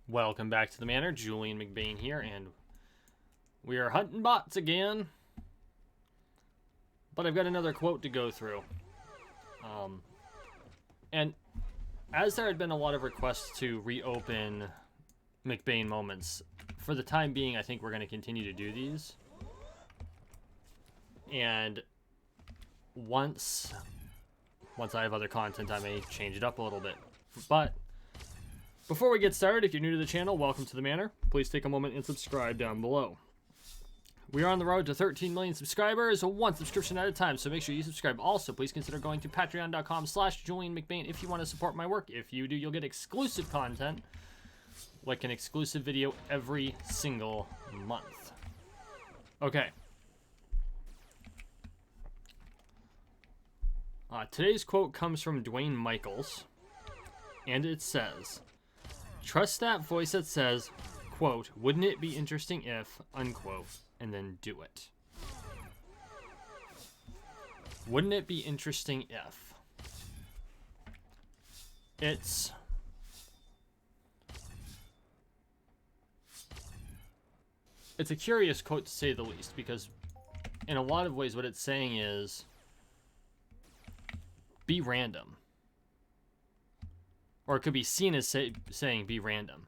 Welcome back to the Manor. Julian McBain here, and we are hunting bots again. But I've got another quote to go through. And as there had been a lot of requests to reopen McBain moments, for the time being, I think we're going to continue to do these. And once I have other content, I may change it up a little bit. But before we get started, if you're new to the channel, welcome to the Manor. Please take a moment and subscribe down below. We are on the road to 13 million subscribers, one subscription at a time, so make sure you subscribe. Also, please consider going to patreon.com/JulianMcBain if you want to support my work. If you do, you'll get exclusive content, like an exclusive video every single month. Okay. Today's quote comes from Dwayne Michaels, and it says, "Trust that voice that says, quote, wouldn't it be interesting if, unquote, and then do it." Wouldn't it be interesting if? It's a curious quote to say the least, because in a lot of ways what it's saying is be random. Or it could be seen as saying be random.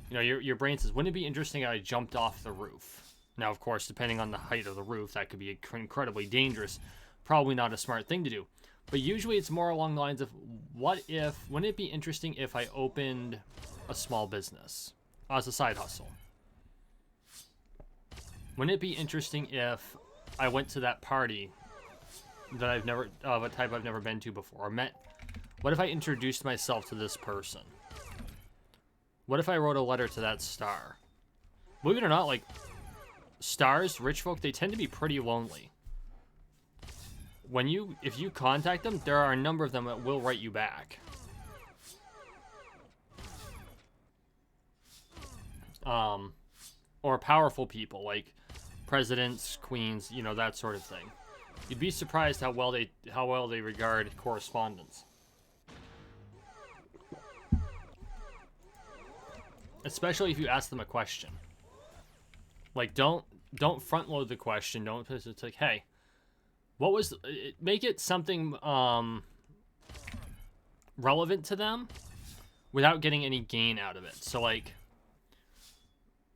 You know, your brain says, wouldn't it be interesting if I jumped off the roof? Now, of course, depending on the height of the roof, that could be incredibly dangerous. Probably not a smart thing to do. But usually it's more along the lines of, wouldn't it be interesting if I opened a small business as a side hustle? Wouldn't it be interesting if I went to that party that of a type I've never been to before, or met? What if I introduced myself to this person? What if I wrote a letter to that star? Believe it or not, like, stars, rich folk, they tend to be pretty lonely. If you contact them, there are a number of them that will write you back. Or powerful people, like presidents, queens, you know, that sort of thing. You'd be surprised how well they regard correspondence. Especially if you ask them a question. Like, don't front load the question. Don't, it's like, hey, what was make it something relevant to them without getting any gain out of it. So, like,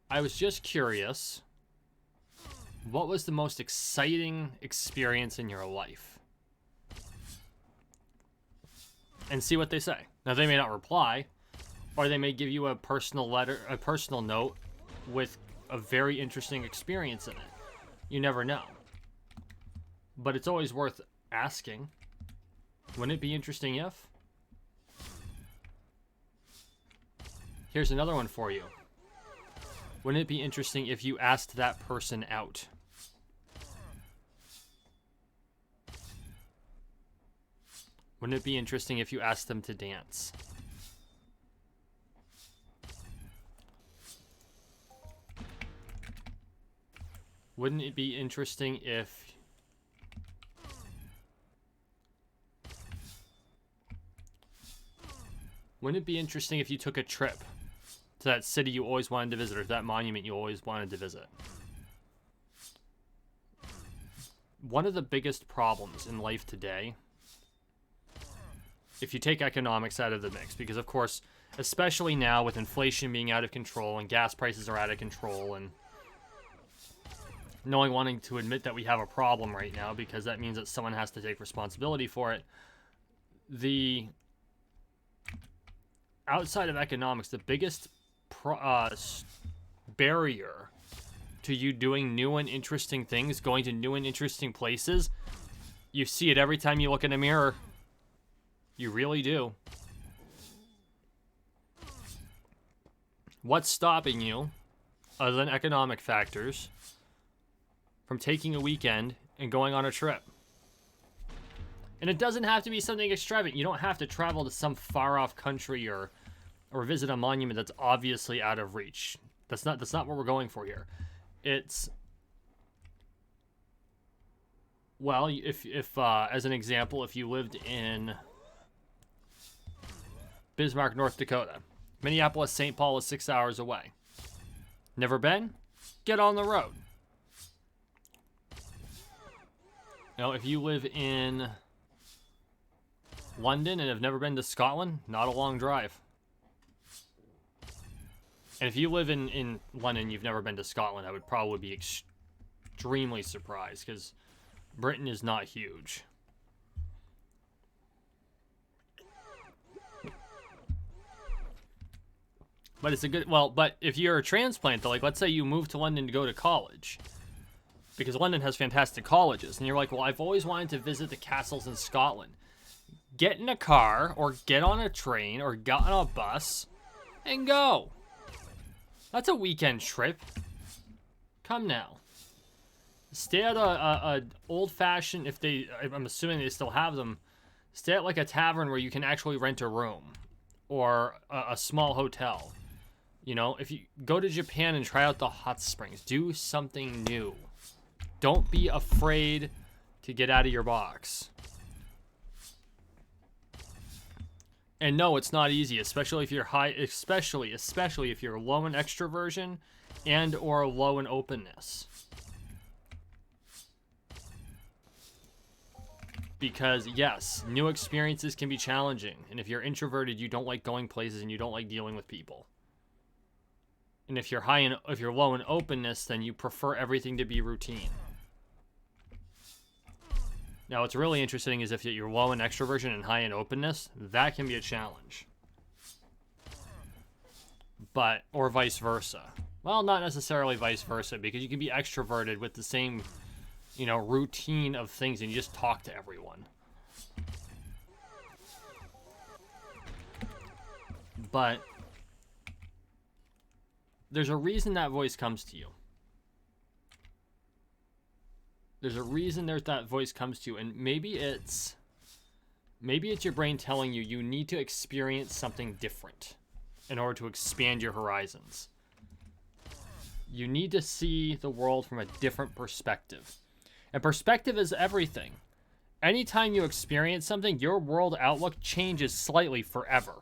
I was just curious, what was the most exciting experience in your life? And see what they say. Now, they may not reply, or they may give you a personal note with a very interesting experience in it. You never know. But it's always worth asking. Wouldn't it be interesting if? Here's another one for you. Wouldn't it be interesting if you asked that person out? Wouldn't it be interesting if you asked them to dance? Wouldn't it be interesting if you took a trip to that city you always wanted to visit, or that monument you always wanted to visit? One of the biggest problems in life today, if you take economics out of the mix, because of course, especially now with inflation being out of control and gas prices are out of control, and no one wanting to admit that we have a problem right now because that means that someone has to take responsibility for it. The outside of economics, the biggest barrier to you doing new and interesting things, going to new and interesting places, you see it every time you look in a mirror. You really do. What's stopping you, other than economic factors, from taking a weekend and going on a trip? And it doesn't have to be something extravagant. You don't have to travel to some far-off country or visit a monument that's obviously out of reach. That's not what we're going for here. It's, well, if as an example, if you lived in Bismarck, North Dakota, Minneapolis, St. Paul is 6 hours away. Never been? Get on the road. You know, if you live in London and have never been to Scotland, not a long drive. And if you live in London and you've never been to Scotland, I would probably be extremely surprised, because Britain is not huge. But it's a good, well, but if you're a transplant, though, like, let's say you move to London to go to college, because London has fantastic colleges, and you're like, well, I've always wanted to visit the castles in Scotland. Get in a car, or get on a train, or get on a bus, and go. That's a weekend trip. Come now. Stay at a old-fashioned, if they, I'm assuming they still have them, stay at like a tavern where you can actually rent a room, or a small hotel. You know, if you go to Japan and try out the hot springs, do something new. Don't be afraid to get out of your box. And no, it's not easy, especially if you're high, especially if you're low in extroversion and or low in openness. Because yes, new experiences can be challenging, and if you're introverted, you don't like going places and you don't like dealing with people. And if you're low in openness, then you prefer everything to be routine. Now, what's really interesting is if you're low in extroversion and high in openness, that can be a challenge. But, or vice versa. Well, not necessarily vice versa, because you can be extroverted with the same, you know, routine of things, and you just talk to everyone. But there's a reason that voice comes to you. There's a reason that voice comes to you, and maybe it's your brain telling you you need to experience something different in order to expand your horizons. You need to see the world from a different perspective. And perspective is everything. Anytime you experience something, your world outlook changes slightly forever.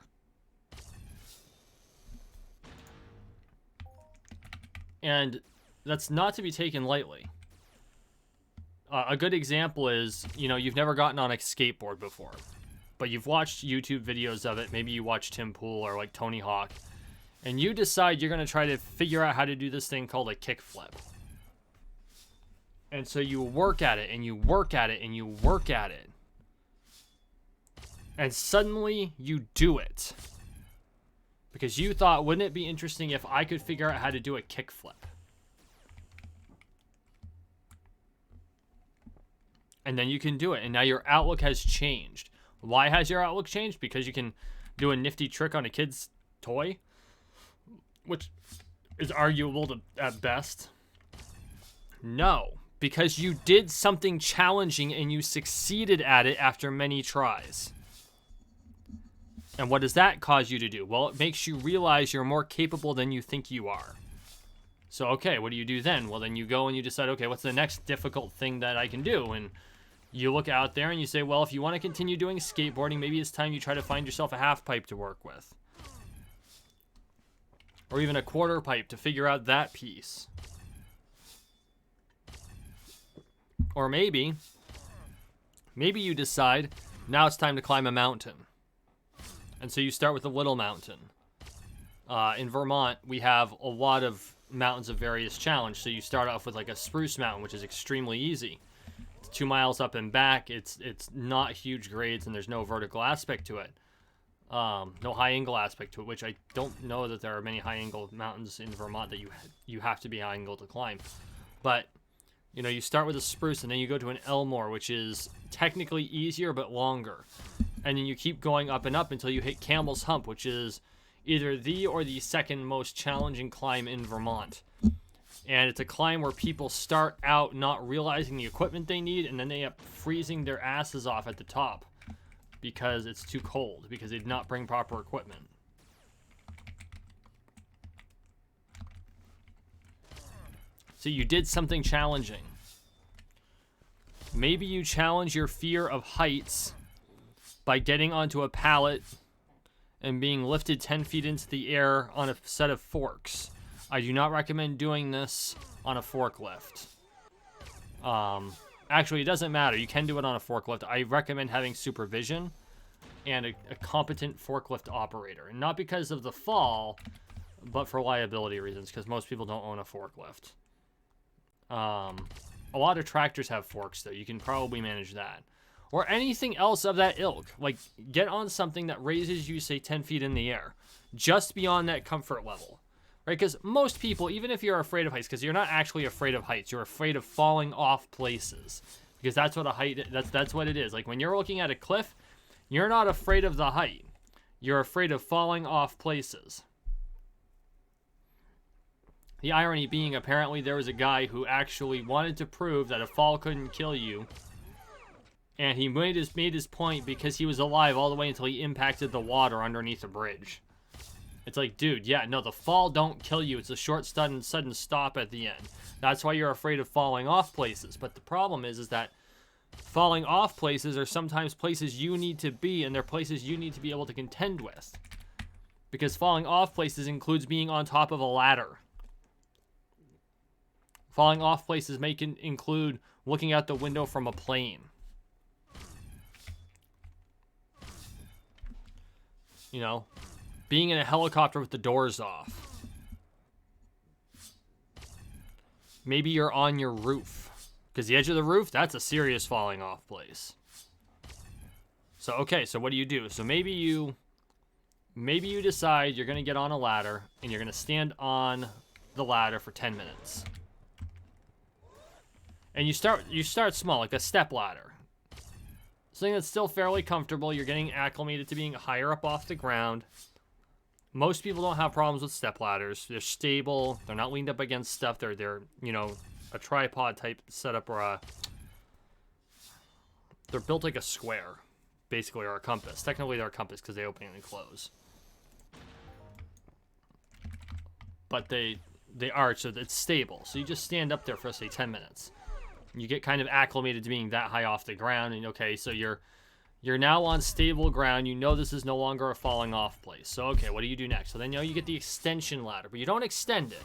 And that's not to be taken lightly. A good example is, you know, you've never gotten on a skateboard before, but you've watched YouTube videos of it. Maybe you watch Tim Pool or like Tony Hawk, and you decide you're going to try to figure out how to do this thing called a kickflip. And so you work at it, and you work at it, and you work at it. And suddenly you do it. Because you thought, wouldn't it be interesting if I could figure out how to do a kickflip? And then you can do it, and now your outlook has changed. Why has your outlook changed? Because you can do a nifty trick on a kid's toy, which is arguable at best. No, because you did something challenging and you succeeded at it after many tries. And what does that cause you to do? Well, it makes you realize you're more capable than you think you are. So, okay, what do you do then? Well, then you go and you decide, okay, what's the next difficult thing that I can do? And you look out there and you say, well, if you want to continue doing skateboarding, maybe it's time you try to find yourself a half pipe to work with. Or even a quarter pipe to figure out that piece. Or maybe you decide, now it's time to climb a mountain. And so you start with a little mountain. In Vermont, we have a lot of mountains of various challenge. So you start off with like a spruce mountain, which is extremely easy. It's 2 miles up and back. It's not huge grades, and there's no vertical aspect to it. No high angle aspect to it, which I don't know that there are many high angle mountains in Vermont that you have to be high angle to climb. But you know, you start with a spruce, and then you go to an Elmore, which is technically easier but longer. And then you keep going up and up until you hit Camel's Hump, which is either the or the second most challenging climb in Vermont. And it's a climb where people start out not realizing the equipment they need, and then they end up freezing their asses off at the top because it's too cold, because they did not bring proper equipment. So you did something challenging. Maybe you challenge your fear of heights by getting onto a pallet and being lifted 10 feet into the air on a set of forks. I do not recommend doing this on a forklift. Actually, it doesn't matter. You can do it on a forklift. I recommend having supervision and a competent forklift operator. And not because of the fall, but for liability reasons, because most people don't own a forklift. A lot of tractors have forks, though. You can probably manage that. Or anything else of that ilk. Like, get on something that raises you, say, 10 feet in the air. Just beyond that comfort level. Right? Because most people, even if you're afraid of heights, because you're not actually afraid of heights, you're afraid of falling off places. Because that's what a height, that's what it is. Like, when you're looking at a cliff, you're not afraid of the height. You're afraid of falling off places. The irony being, apparently there was a guy who actually wanted to prove that a fall couldn't kill you. And he made his point because he was alive all the way until he impacted the water underneath a bridge. It's like, dude, yeah, no, the fall don't kill you. It's a short, sudden stop at the end. That's why you're afraid of falling off places. But the problem is that falling off places are sometimes places you need to be, and they're places you need to be able to contend with. Because falling off places includes being on top of a ladder. Falling off places may include looking out the window from a plane. You know, being in a helicopter with the doors off. Maybe you're on your roof. Because the edge of the roof, that's a serious falling off place. So, okay, so what do you do? So maybe you decide you're going to get on a ladder and you're going to stand on the ladder for 10 minutes. And you start small, like a step ladder. Something that's still fairly comfortable. You're getting acclimated to being higher up off the ground. Most people don't have problems with step ladders. They're stable. They're not leaned up against stuff. They're you know, a tripod type setup, or they're built like a square, basically, or a compass. Technically, they're a compass because they open and close. But they arch, so it's stable. So you just stand up there for, say, 10 minutes. You get kind of acclimated to being that high off the ground, and okay, so you're now on stable ground. You know this is no longer a falling off place. So okay, what do you do next? So then you get the extension ladder, but you don't extend it.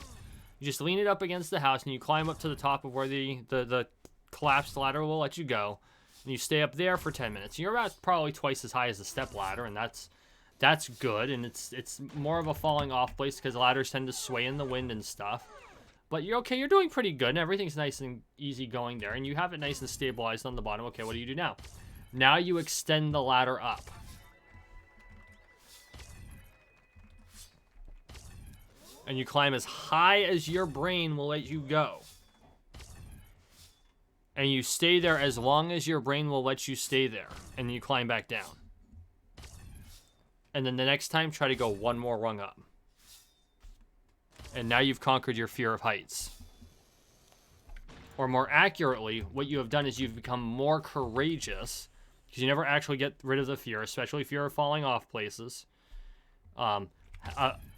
You just lean it up against the house, and you climb up to the top of where the collapsed ladder will let you go, and you stay up there for 10 minutes. You're about probably twice as high as the step ladder, and that's good, and it's more of a falling off place because ladders tend to sway in the wind and stuff. But you're okay, you're doing pretty good, and everything's nice and easy going there, and you have it nice and stabilized on the bottom. Okay, what do you do now? Now you extend the ladder up. And you climb as high as your brain will let you go. And you stay there as long as your brain will let you stay there. And then you climb back down. And then the next time, try to go one more rung up. And now you've conquered your fear of heights. Or more accurately, what you have done is you've become more courageous, because you never actually get rid of the fear, especially fear of falling off places. A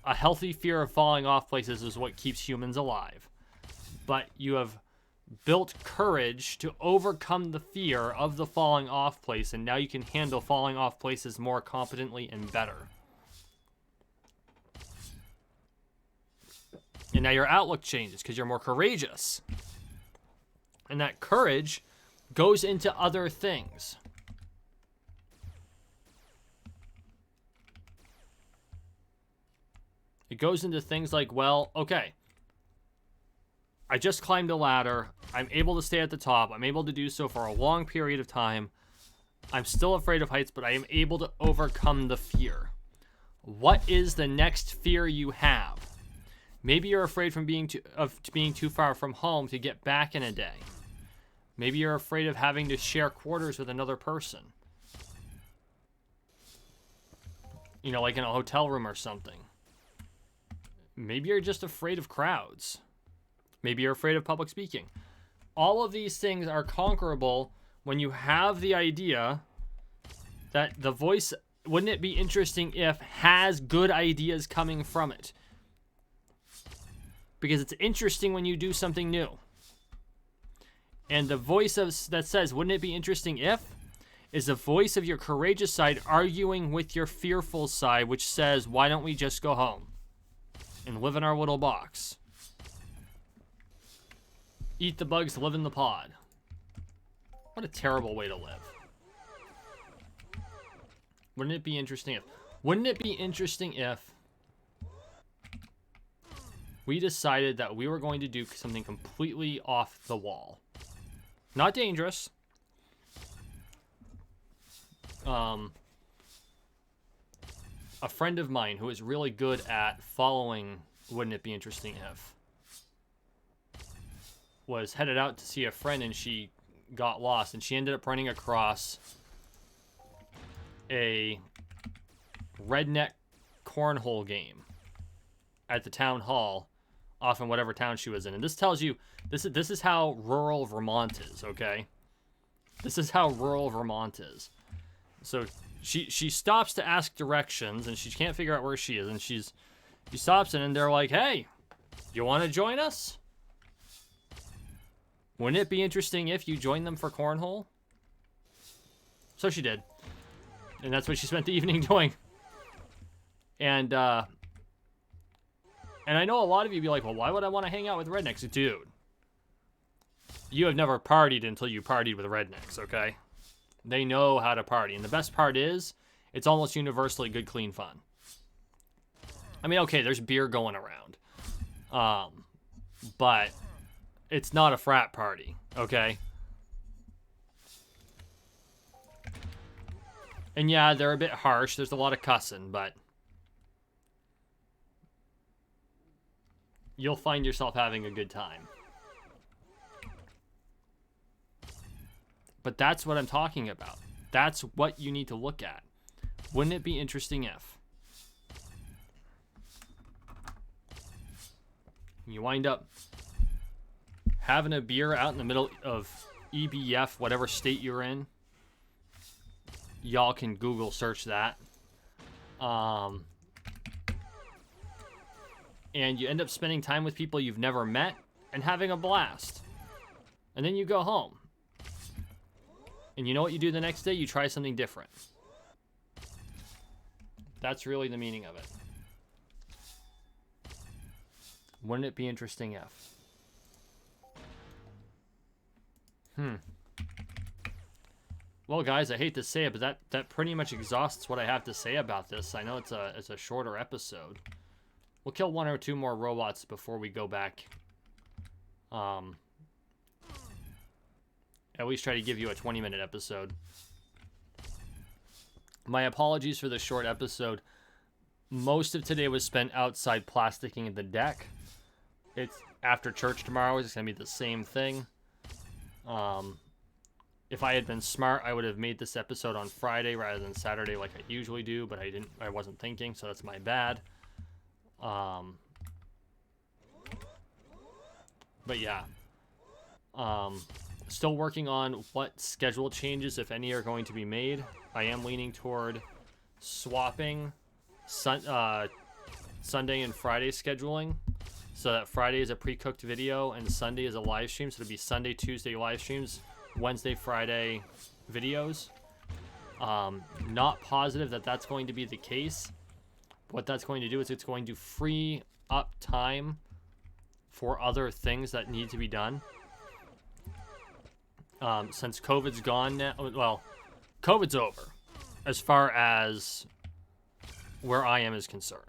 healthy fear of falling off places is what keeps humans alive. But you have built courage to overcome the fear of the falling off place, and now you can handle falling off places more competently and better. And now your outlook changes because you're more courageous. And that courage goes into other things. It goes into things like, well, okay, I just climbed a ladder. I'm able to stay at the top. I'm able to do so for a long period of time. I'm still afraid of heights, but I am able to overcome the fear. What is the next fear you have? Maybe you're afraid from being too far from home to get back in a day. Maybe you're afraid of having to share quarters with another person. You know, like in a hotel room or something. Maybe you're just afraid of crowds. Maybe you're afraid of public speaking. All of these things are conquerable when you have the idea that the voice, wouldn't it be interesting if, has good ideas coming from it. Because it's interesting when you do something new. And the voice that says, wouldn't it be interesting if, is the voice of your courageous side arguing with your fearful side, which says, why don't we just go home and live in our little box? Eat the bugs, live in the pod. What a terrible way to live. Wouldn't it be interesting if... Wouldn't it be interesting if we decided that we were going to do something completely off the wall? Not dangerous. A friend of mine who is really good at following Wouldn't It Be Interesting If was headed out to see a friend, and she got lost, and she ended up running across a redneck cornhole game at the town hall off in whatever town she was in. And this tells you this is how rural Vermont is, okay? This is how rural Vermont is. So she stops to ask directions, and she can't figure out where she is, and she stops in, and they're like, hey, you want to join us? Wouldn't it be interesting if you joined them for cornhole? So she did. And that's what she spent the evening doing. And I know a lot of you be like, well, why would I want to hang out with rednecks? Dude, you have never partied until you partied with rednecks, okay? They know how to party. And the best part is, it's almost universally good, clean fun. I mean, okay, there's beer going around. But it's not a frat party, okay? And yeah, they're a bit harsh. There's a lot of cussing, but you'll find yourself having a good time. But that's what I'm talking about. That's what you need to look at. Wouldn't it be interesting if you wind up having a beer out in the middle of EBF, whatever state you're in? Y'all can Google search that. And you end up spending time with people you've never met and having a blast. And then you go home. And you know what you do the next day? You try something different. That's really the meaning of it. Wouldn't it be interesting if? Well, guys, I hate to say it, but that pretty much exhausts what I have to say about this. I know it's a shorter episode. We'll kill one or two more robots before we go back. At least try to give you a 20-minute episode. My apologies for the short episode. Most of today was spent outside plasticking the deck. It's after church tomorrow. It's going to be the same thing. If I had been smart, I would have made this episode on Friday rather than Saturday like I usually do, but I wasn't thinking, so that's my bad. But yeah. Still working on what schedule changes, if any, are going to be made. I am leaning toward swapping Sunday and Friday scheduling, so that Friday is a pre-cooked video and Sunday is a live stream. So it'll be Sunday, Tuesday live streams, Wednesday, Friday videos. Not positive that that's going to be the case. What that's going to do is it's going to free up time for other things that need to be done. Since COVID's gone now, well, COVID's over as far as where I am is concerned.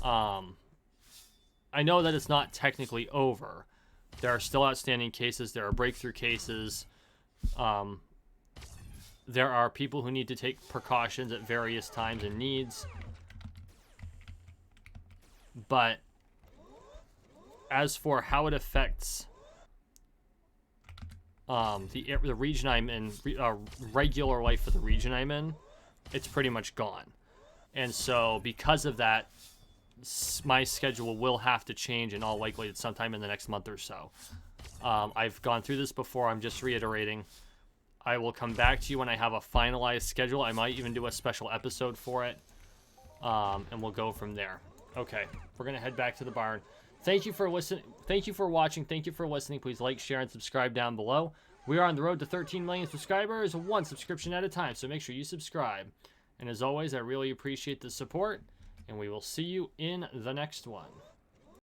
I know that it's not technically over. There are still outstanding cases. There are breakthrough cases. There are people who need to take precautions at various times and needs. But as for how it affects the region I'm in, regular life for the region I'm in, it's pretty much gone. And so because of that, my schedule will have to change in all likelihood sometime in the next month or so. I've gone through this before. I'm just reiterating. I will come back to you when I have a finalized schedule. I might even do a special episode for it. And we'll go from there. Okay, we're going to head back to the barn. Thank you for listening. Thank you for watching. Thank you for listening. Please like, share, and subscribe down below. We are on the road to 13 million subscribers, one subscription at a time, so make sure you subscribe. And as always, I really appreciate the support, and we will see you in the next one.